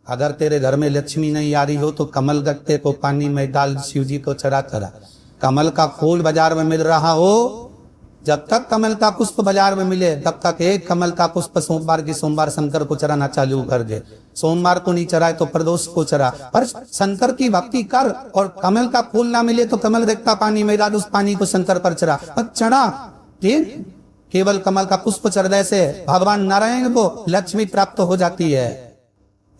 अगर तेरे घर में लक्ष्मी नहीं आ रही हो तो कमल गत्ते को पानी में डाल शिव जी को चढ़ा चढ़ा। कमल का फूल बाजार में मिल रहा हो, जब तक कमल का पुष्प बाजार में मिले तब तक एक कमल का पुष्प सोमवार की सोमवार शंकर को चढ़ाना चालू कर दे। सोमवार को नहीं चढ़ाए तो प्रदोष को चढ़ा, पर शंकर की भक्ति कर। और कमल का फूल ना मिले तो कमल देखता पानी में डाल, उस पानी को शंकर पर चढ़ा, पर चढ़ा। केवल कमल का पुष्प चढ़ने से भगवान नारायण को लक्ष्मी प्राप्त हो जाती है।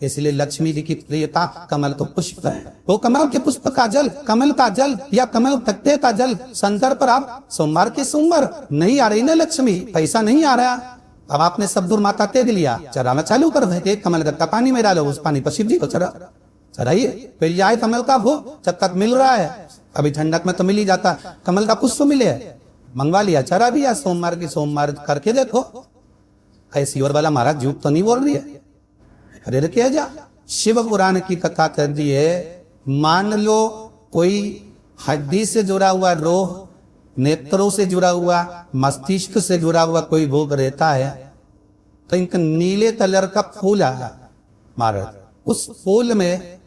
इसलिए लक्ष्मी जी की प्रियता कमल तो पुष्प है। वो कमल के पुष्प का जल, कमल का जल या कमल तख्ते का जल शंकर पर आप सोमवार के सोमवार नहीं आ रही ना लक्ष्मी, पैसा नहीं आ रहा, अब आपने सब दूर माता तेज लिया, चढ़ाना चालू कर दे। कमल का पानी में डालो, उस पानी पर शिव जी को चढ़ाइए, फिर जाए कमल का भोग। जब तक मिल रहा है, अभी ठंडक में तो मिल ही जाता, कमल का पुष्प मिले मंगवा लिया, चढ़ा भी। सोमवार की सोमवार करके देखो। कैसी और वाला महाराज झूठ तो नहीं बोल रही है, अरे क्या जा। शिव पुराण की कथा कर दी है। मान लो कोई हड्डी से जुड़ा हुआ रोह, नेत्रों से जुड़ा हुआ, मस्तिष्क से जुड़ा हुआ कोई भोग रहता है, तो इनका नीले कलर का फूल है महाराज, उस फूल में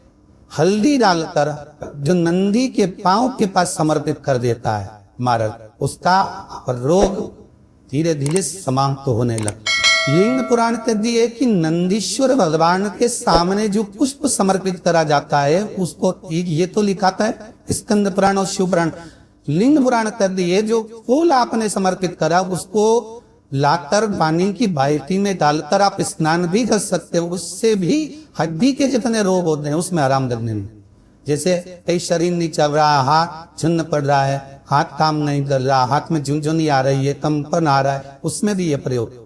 हल्दी डालकर जो नंदी के पांव के पास समर्पित कर देता है महाराज, उसका रोग धीरे धीरे समाप्त होने लगता। लिंग पुराण कह दिए कि नंदीश्वर भगवान के सामने जो पुष्प समर्पित करा जाता है उसको, ये तो लिखाता है स्कंद पुराण और शिव पुराण। लिंग पुराण कह दिए जो फूल आपने समर्पित करा उसको लाकर पानी की बाल्टी में डालकर आप स्नान भी कर सकते हो, उससे भी हड्डी के जितने रोग होते हैं उसमें आराम लगने में। जैसे कई शरीर नहीं चल रहा, हाथ झुन्न पड़ रहा है, हाथ काम नहीं कर रहा, हाथ में झुनझुनी आ रही है, कंपन आ रहा है, उसमें भी ये प्रयोग।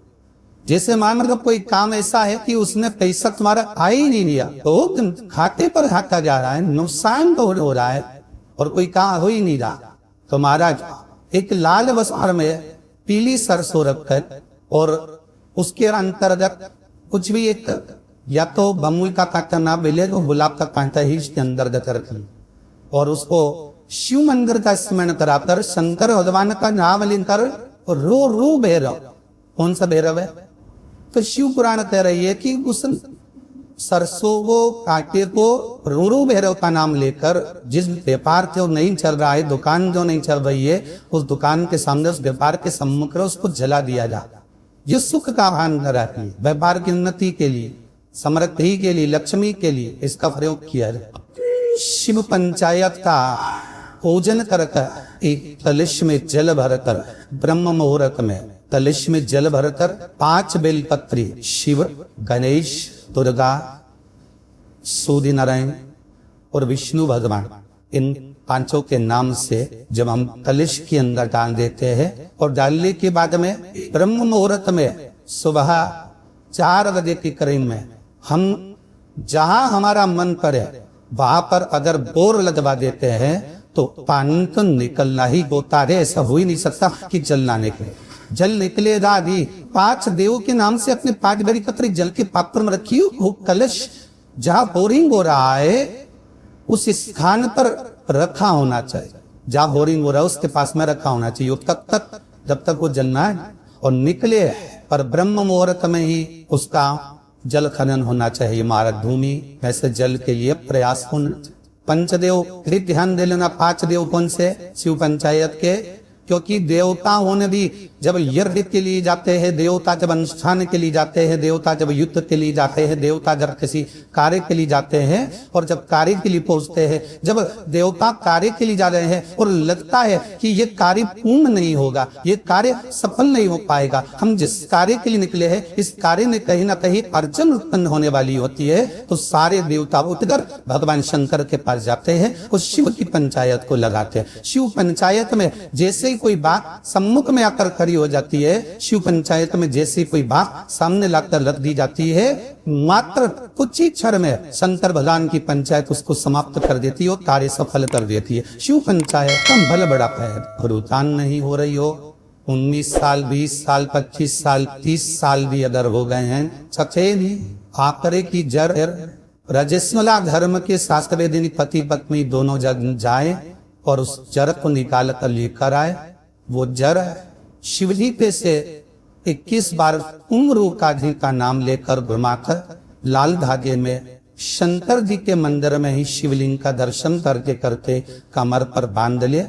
जैसे मान लो कोई काम ऐसा है कि उसने पैसा तुम्हारा आ ही नहीं लिया, तो खाते पर खाता जा रहा है, नुकसान तो हो रहा है और कोई काम हो ही नहीं रहा, तो महाराज एक लाल वस्त्र में पीली सरसों रखकर और उसके अंतर्गत कुछ भी एक, या तो बमुल का कांटा ना मिले तो गुलाब का कांटा ही इसके अंदर रखी और उसको शिव मंदिर का स्मरण कराकर शंकर भगवान का नाम लेकर रो रो भैरव। कौन सा भैरव है? तो शिव पुराण कह रही है कि उस सरसों को कांटे को रो भैरव का नाम लेकर जिस व्यापार जो नहीं चल रहा है, दुकान जो नहीं चल रही है, उस दुकान के सामने उस व्यापार के सम्मुख उसको जला दिया जाता। ये सुख का आह्वान रहती है, व्यापार की उन्नति के लिए, समृद्धि के लिए, लक्ष्मी के लिए इसका प्रयोग किया जाए। शिव पंचायत का पूजन कर एक कलश में जल भरकर, ब्रह्म मुहूर्त में कलश में जल भरकर 5 बेलपत्री शिव, गणेश, दुर्गा, सूर्य नारायण और विष्णु भगवान, इन 5 के नाम से जब हम कलश के अंदर डाल देते हैं और डालने के बाद में ब्रह्म मुहूर्त में सुबह 4 बजे के करीब में हम जहां हमारा मन करे वहां पर अगर बोर लगवा देते हैं तो पानी तो निकलना ही होता है। ऐसा हो ही नहीं सकता कि जल ना निकले। जल निकलेगा भी। 5 देवों के नाम से अपने 5 बेलपत्री जल के पात्र में रखी हो। वो कलश जहां बोरिंग हो रहा है उस स्थान पर रखा होना चाहिए, जहां बोरिंग हो रहा है उसके पास में रखा होना चाहिए तब तक जब तक वो जलना है और निकले, पर ब्रह्म मुहूर्त में ही उसका जल खनन होना चाहिए। महाराज भूमि वैसे जल के लिए प्रयास होना चाहिए। पंचदेव फिर ध्यान दे लेना। 5 देव कौन से? शिव पंचायत के, क्योंकि देवता होने भी जब यज्ञ के लिए जाते हैं, देवता जब अनुष्ठान के लिए जाते हैं, देवता जब युद्ध के लिए जाते हैं, देवता जब किसी कार्य के लिए जाते हैं और जब कार्य के लिए पहुंचते हैं, जब देवता कार्य के लिए जा रहे हैं और लगता है कि ये कार्य पूर्ण नहीं होगा, ये कार्य सफल नहीं हो पाएगा, हम जिस कार्य के लिए निकले हैं इस कार्य में कहीं ना कहीं अड़चन उत्पन्न होने वाली होती है, तो सारे देवता उठकर भगवान शंकर के पास जाते हैं और शिव की पंचायत को लगाते हैं। शिव पंचायत में जैसे कोई बात सम्मुख में आकर खड़ी हो जाती है, शिव पंचायत में जैसे कोई बात सामने लाकर रख दी जाती है, मात्र कुछ ही क्षण में शंकर भगवान की पंचायत उसको समाप्त कर देती है और कार्य सफल कर देती है। शिव पंचायत का भल बड़ा है। रुझान नहीं हो रही हो, 19 साल 20 साल 25 साल 30 साल भी अगर हो गए हैं, सफेद ही आकरे की जड़ रजस्वला धर्म के शास्त्र वेदिनी पति पत्नी दोनों जन जाए और उस जड़ को निकाल कर लेकर आए। वो जड़ शिवजी पे से 21 बार उम्र का जी का नाम लेकर घुमाकर लाल धागे में शंकर जी के मंदिर में ही शिवलिंग का दर्शन करके करके कमर पर बांध ले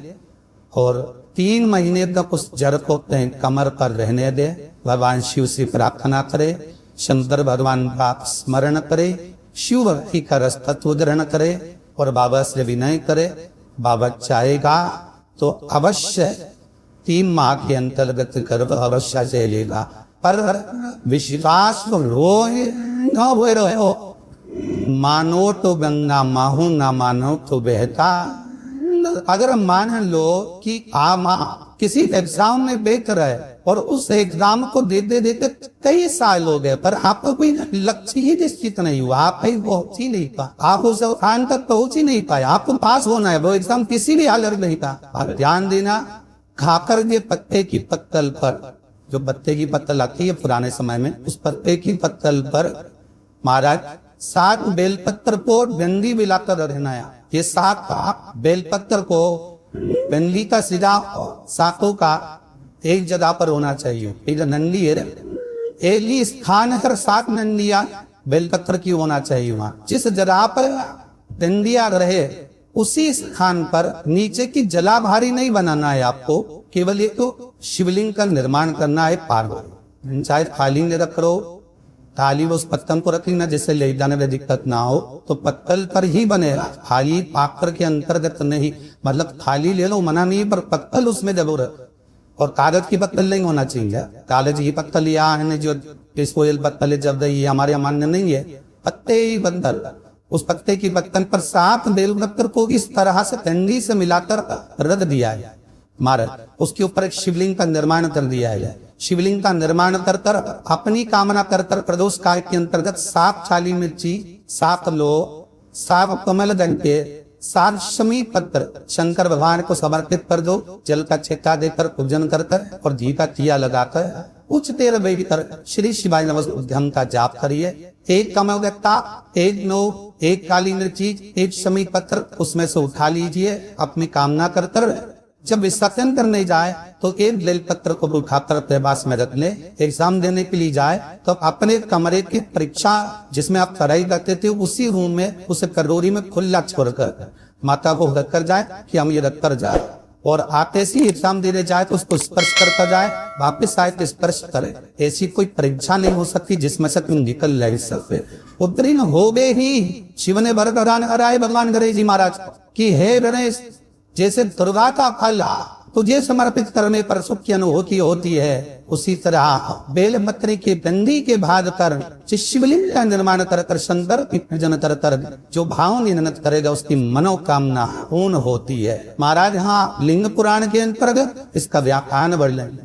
और 3 महीने तक उस जड़ को कमर पर रहने दे। भगवान शिव से प्रार्थना करे, शंकर भगवान का स्मरण करे, शिव भक्ति का रस तत्व ग्रहण करे और बाबा से विनय करे। बाबा चाहेगा तो अवश्य 3 माह के अंतर्गत गर्भ अवश्य से लेगा, पर विश्वास तो हो रहे हो। मानो तो गंगा माहू, ना मानो तो बहता। अगर मान लो कि आप किसी एग्जाम में बैठ रहे और उस एग्जाम को देते देते कई साल हो गए, पर आपको कोई लक्ष्य ही निश्चित नहीं हुआ, आप कहीं पहुंच ही नहीं पाए, आप उस स्थान तक पहुंच ही नहीं पाए। आपको पास होना है, वो एग्जाम किसी भी हालत नहीं था। और ध्यान देना, खाकर के पत्ते की पत्तल पर, जो पत्ते की पत्तल आती है पुराने समय में, उस पत्ते की पत्तल पर महाराज 7 बेलपत्र को गंदी मिलाकर रहना है। ये 7 बेलपत्र को गंदी का सीधा 7 का एक जगह पर होना चाहिए। एक नंदी है, एक ही स्थान है, 7 नंदिया बेलपत्र की होना चाहिए। वहां जिस जगह पर नंदिया रहे उसी स्थान पर नीचे की जलाभारी नहीं बनाना है आपको, केवल एक तो शिवलिंग का निर्माण करना है। पार चाहे थाली में रख लो, थाली उस पत्तल को रखी ना, जिससे ले जाने में दिक्कत ना हो, तो पत्तल पर ही बनेगा, थाली पात्र के अंतर्गत नहीं। मतलब थाली ले लो मना नहीं, पर पत्तल उसमें जरूर है। और कागज की पत्तल नहीं होना चाहिए। कागज की पत्तल यहाँ है जो डिस्पोजल पत्तल जब ये हमारे मान्य नहीं है, पत्ते ही पत्तल, उस पत्ते की पत्तल पर 7 बेलपत्र को इस तरह से कंडी से मिलाकर रख दिया है महाराज। उसके ऊपर एक शिवलिंग का निर्माण कर दिया है। शिवलिंग का निर्माण कर कर अपनी कामना कर कर प्रदोष काल के अंतर्गत 7 चाली मिर्ची, 7 लो, 7 कमल दल के 7 शमी पत्र शंकर भगवान को समर्पित कर दो। जल का छेका देकर पूजन करकर और घी का दिया लगाकर उच्च तेर बैठकर श्री शिवाय नमः का जाप करिए। 1 कमल गत्ता, 1 नो, 1 काली मिर्ची, 1 शमी पत्र उसमें से उठा लीजिए। अपनी कामना कर कर जब विसर्जन करने जाए तो 1 बेलपत्र को उठाकर अपने पास में रख ले। एग्जाम देने के लिए जाए तो अपने कमरे की परीक्षा जिसमें आप पढ़ाई करते थे उसी रूम में उसे करोरी में खुला छोड़कर माता को रख कर जाए कि हम ये रख कर जाए, और आते से एग्जाम देने जाए तो उसको स्पर्श कर जाए, वापिस आए तो स्पर्श करे। ऐसी कोई परीक्षा नहीं हो सकती जिसमें से तुम निकल ले सकते। उत्तीर्ण हो गए ही शिव ने वरदान कराए भगवान गणेश जी महाराज की, हे गणेश जैसे दुर्गा का फल तुझे समर्पित करने पर सुख की अनुभूति होती है, उसी तरह बेलपत्र के गंदी के भाग कर शिवलिंग का निर्माण कर कर शंकर की पूजन कर कर जो भाव नियत करेगा उसकी मनोकामना पूर्ण होती है। महाराज यहाँ लिंग पुराण के अंतर्गत इसका व्याख्यान वर्णन